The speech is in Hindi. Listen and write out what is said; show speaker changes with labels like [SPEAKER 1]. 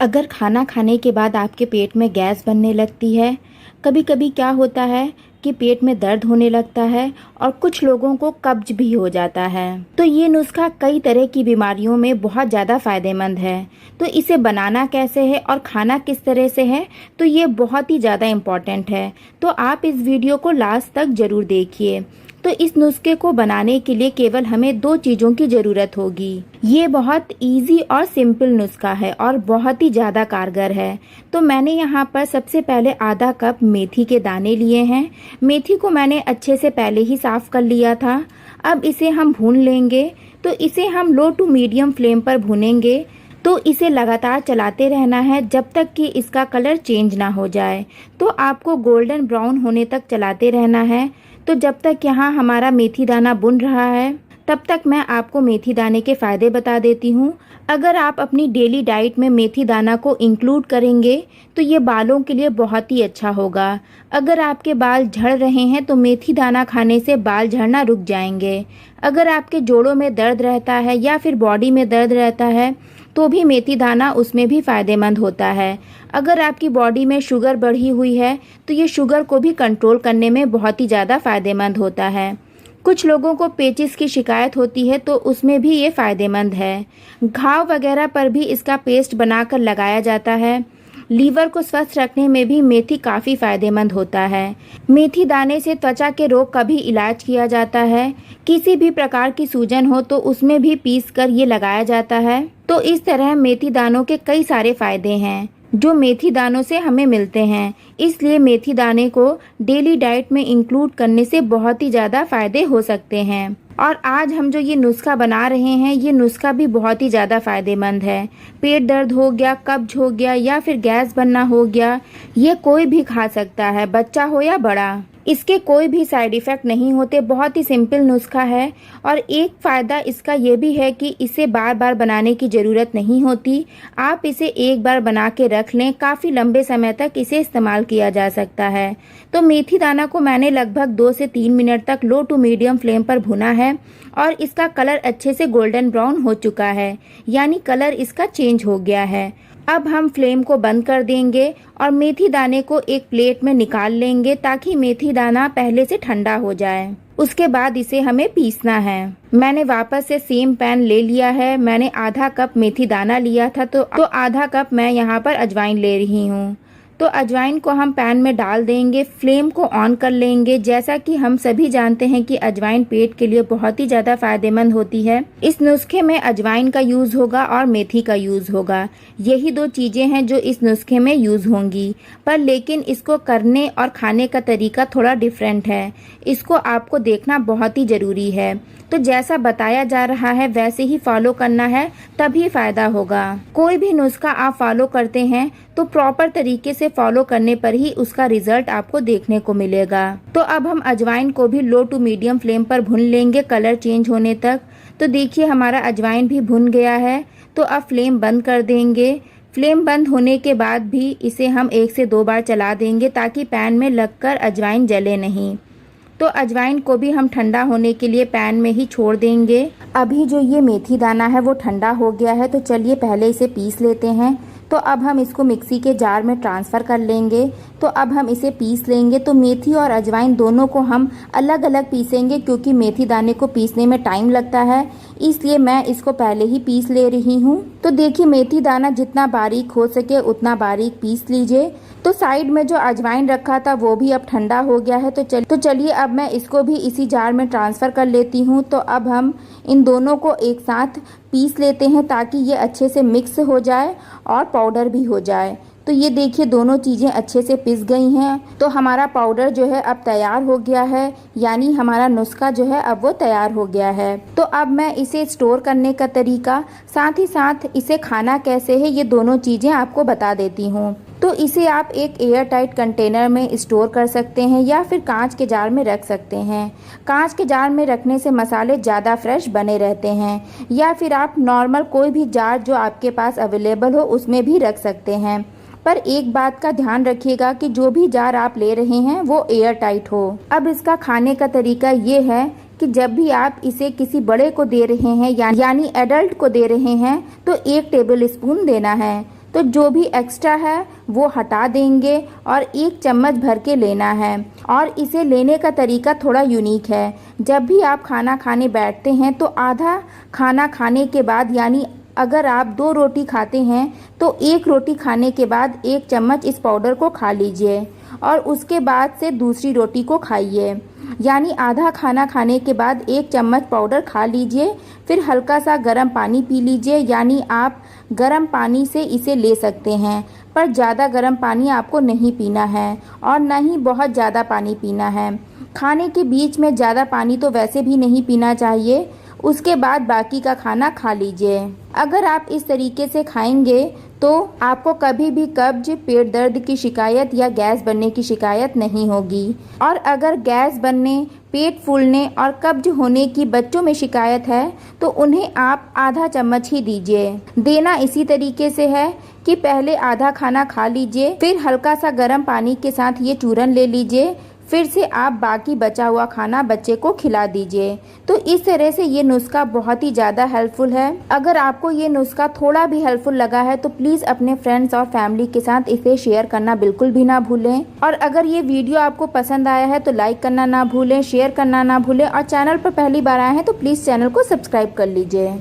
[SPEAKER 1] अगर खाना खाने के बाद आपके पेट में गैस बनने लगती है, कभी कभी क्या होता है कि पेट में दर्द होने लगता है और कुछ लोगों को कब्ज भी हो जाता है। तो ये नुस्खा कई तरह की बीमारियों में बहुत ज़्यादा फायदेमंद है। तो इसे बनाना कैसे है और खाना किस तरह से है, तो ये बहुत ही ज़्यादा इम्पॉर्टेंट है। तो आप इस वीडियो को लास्ट तक ज़रूर देखिए। तो इस नुस्खे को बनाने के लिए केवल हमें 2 चीज़ों की ज़रूरत होगी। ये बहुत इजी और सिंपल नुस्खा है और बहुत ही ज़्यादा कारगर है। तो मैंने यहाँ पर सबसे पहले आधा कप मेथी के दाने लिए हैं। मेथी को मैंने अच्छे से पहले ही साफ़ कर लिया था। अब इसे हम भून लेंगे। तो इसे हम लो टू मीडियम फ्लेम पर भूनेंगे। तो इसे लगातार चलाते रहना है जब तक कि इसका कलर चेंज ना हो जाए। तो आपको गोल्डन ब्राउन होने तक चलाते रहना है। तो जब तक यहाँ हमारा मेथी दाना भुन रहा है, तब तक मैं आपको मेथी दाने के फ़ायदे बता देती हूँ। अगर आप अपनी डेली डाइट में मेथी दाना को इंक्लूड करेंगे तो ये बालों के लिए बहुत ही अच्छा होगा। अगर आपके बाल झड़ रहे हैं तो मेथी दाना खाने से बाल झड़ना रुक जाएंगे। अगर आपके जोड़ों में दर्द रहता है या फिर बॉडी में दर्द रहता है तो भी मेथी दाना उसमें भी फ़ायदेमंद होता है। अगर आपकी बॉडी में शुगर बढ़ी हुई है तो ये शुगर को भी कंट्रोल करने में बहुत ही ज़्यादा फ़ायदेमंद होता है। कुछ लोगों को पेचिस की शिकायत होती है तो उसमें भी ये फ़ायदेमंद है। घाव वगैरह पर भी इसका पेस्ट बनाकर लगाया जाता है। लीवर को स्वस्थ रखने में भी मेथी काफ़ी फ़ायदेमंद होता है। मेथी दाने से त्वचा के रोग का भी इलाज किया जाता है। किसी भी प्रकार की सूजन हो तो उसमें भी पीस कर ये लगाया जाता है। तो इस तरह मेथी दानों के कई सारे फ़ायदे हैं जो मेथी दानों से हमें मिलते हैं। इसलिए मेथी दाने को डेली डाइट में इंक्लूड करने से बहुत ही ज़्यादा फ़ायदे हो सकते हैं। और आज हम जो ये नुस्खा बना रहे हैं, ये नुस्खा भी बहुत ही ज़्यादा फ़ायदेमंद है। पेट दर्द हो गया, कब्ज हो गया या फिर गैस बनना हो गया, ये कोई भी खा सकता है, बच्चा हो या बड़ा। इसके कोई भी साइड इफ़ेक्ट नहीं होते। बहुत ही सिंपल नुस्खा है। और एक फ़ायदा इसका ये भी है कि इसे बार बार बनाने की ज़रूरत नहीं होती। आप इसे एक बार बना के रख लें, काफ़ी लंबे समय तक इसे इस्तेमाल किया जा सकता है। तो मेथी दाना को मैंने लगभग 2 से 3 मिनट तक लो टू मीडियम फ्लेम पर भुना है और इसका कलर अच्छे से गोल्डन ब्राउन हो चुका है, यानी कलर इसका चेंज हो गया है। अब हम फ्लेम को बंद कर देंगे और मेथी दाने को एक प्लेट में निकाल लेंगे ताकि मेथी दाना पहले से ठंडा हो जाए। उसके बाद इसे हमें पीसना है। मैंने वापस से सेम पैन ले लिया है। मैंने आधा कप मेथी दाना लिया था तो आधा कप मैं यहाँ पर अजवाइन ले रही हूँ। तो अजवाइन को हम पैन में डाल देंगे, फ्लेम को ऑन कर लेंगे। जैसा कि हम सभी जानते हैं कि अजवाइन पेट के लिए बहुत ही ज़्यादा फायदेमंद होती है। इस नुस्खे में अजवाइन का यूज़ होगा और मेथी का यूज़ होगा। यही 2 चीज़ें हैं जो इस नुस्खे में यूज़ होंगी, पर लेकिन इसको करने और खाने का तरीका थोड़ा डिफरेंट है। इसको आपको देखना बहुत ही ज़रूरी है। तो जैसा बताया जा रहा है वैसे ही फॉलो करना है, तभी फ़ायदा होगा। कोई भी नुस्खा आप फॉलो करते हैं तो प्रॉपर तरीके से फॉलो करने पर ही उसका रिजल्ट आपको देखने को मिलेगा। तो अब हम अजवाइन को भी लो टू मीडियम फ्लेम पर भून लेंगे कलर चेंज होने तक। तो देखिए हमारा अजवाइन भी भुन गया है। तो अब फ्लेम बंद कर देंगे। फ्लेम बंद होने के बाद भी इसे हम 1 से 2 बार चला देंगे ताकि पैन में लगकर अजवाइन जले नहीं। तो अजवाइन को भी हम ठंडा होने के लिए पैन में ही छोड़ देंगे। अभी जो ये मेथी दाना है वो ठंडा हो गया है। तो चलिए पहले इसे पीस लेते हैं। तो अब हम इसको मिक्सी के जार में ट्रांसफ़र कर लेंगे। तो अब हम इसे पीस लेंगे। तो मेथी और अजवाइन दोनों को हम अलग अलग पीसेंगे क्योंकि मेथी दाने को पीसने में टाइम लगता है, इसलिए मैं इसको पहले ही पीस ले रही हूँ। तो देखिए मेथी दाना जितना बारीक हो सके उतना बारीक पीस लीजिए। तो साइड में जो अजवाइन रखा था वो भी अब ठंडा हो गया है। तो चलिए अब मैं इसको भी इसी जार में ट्रांसफ़र कर लेती हूँ। तो अब हम इन दोनों को एक साथ पीस लेते हैं ताकि ये अच्छे से मिक्स हो जाए और पाउडर भी हो जाए। तो ये देखिए दोनों चीज़ें अच्छे से पिस गई हैं। तो हमारा पाउडर जो है अब तैयार हो गया है, यानी हमारा नुस्खा जो है अब वो तैयार हो गया है। तो अब मैं इसे स्टोर करने का तरीका, साथ ही साथ इसे खाना कैसे है, ये दोनों चीज़ें आपको बता देती हूँ। तो इसे आप एक एयर टाइट कंटेनर में स्टोर कर सकते हैं या फिर कांच के जार में रख सकते हैं। कांच के जार में रखने से मसाले ज़्यादा फ्रेश बने रहते हैं, या फिर आप नॉर्मल कोई भी जार जो आपके पास अवेलेबल हो उसमें भी रख सकते हैं। पर एक बात का ध्यान रखिएगा कि जो भी जार आप ले रहे हैं वो एयर टाइट हो। अब इसका खाने का तरीका ये है कि जब भी आप इसे किसी बड़े को दे रहे हैं यानी एडल्ट को दे रहे हैं तो 1 टेबल स्पून देना है। तो जो भी एक्स्ट्रा है वो हटा देंगे और 1 चम्मच भर के लेना है। और इसे लेने का तरीका थोड़ा यूनिक है। जब भी आप खाना खाने बैठते हैं तो आधा खाना खाने के बाद, यानी अगर आप 2 रोटी खाते हैं तो 1 रोटी खाने के बाद 1 चम्मच इस पाउडर को खा लीजिए और उसके बाद से दूसरी रोटी को खाइए। यानी आधा खाना खाने के बाद 1 चम्मच पाउडर खा लीजिए, फिर हल्का सा गर्म पानी पी लीजिए। यानी आप गर्म पानी से इसे ले सकते हैं, पर ज़्यादा गर्म पानी आपको नहीं पीना है और ना ही बहुत ज़्यादा पानी पीना है। खाने के बीच में ज़्यादा पानी तो वैसे भी नहीं पीना चाहिए। उसके बाद बाकी का खाना खा लीजिए। अगर आप इस तरीके से खाएंगे तो आपको कभी भी कब्ज, पेट दर्द की शिकायत या गैस बनने की शिकायत नहीं होगी। और अगर गैस बनने, पेट फूलने और कब्ज होने की बच्चों में शिकायत है तो उन्हें आप आधा चम्मच ही दीजिए। देना इसी तरीके से है कि पहले आधा खाना खा लीजिए, फिर हल्का सा गर्म पानी के साथ ये चूरन ले लीजिए, फिर से आप बाकी बचा हुआ खाना बच्चे को खिला दीजिए। तो इस तरह से ये नुस्खा बहुत ही ज़्यादा हेल्पफुल है। अगर आपको ये नुस्खा थोड़ा भी हेल्पफुल लगा है तो प्लीज़ अपने फ्रेंड्स और फैमिली के साथ इसे शेयर करना बिल्कुल भी ना भूलें। और अगर ये वीडियो आपको पसंद आया है तो लाइक करना ना भूलें, शेयर करना ना भूलें और चैनल पर पहली बार आए हैं तो प्लीज़ चैनल को सब्सक्राइब कर लीजिए।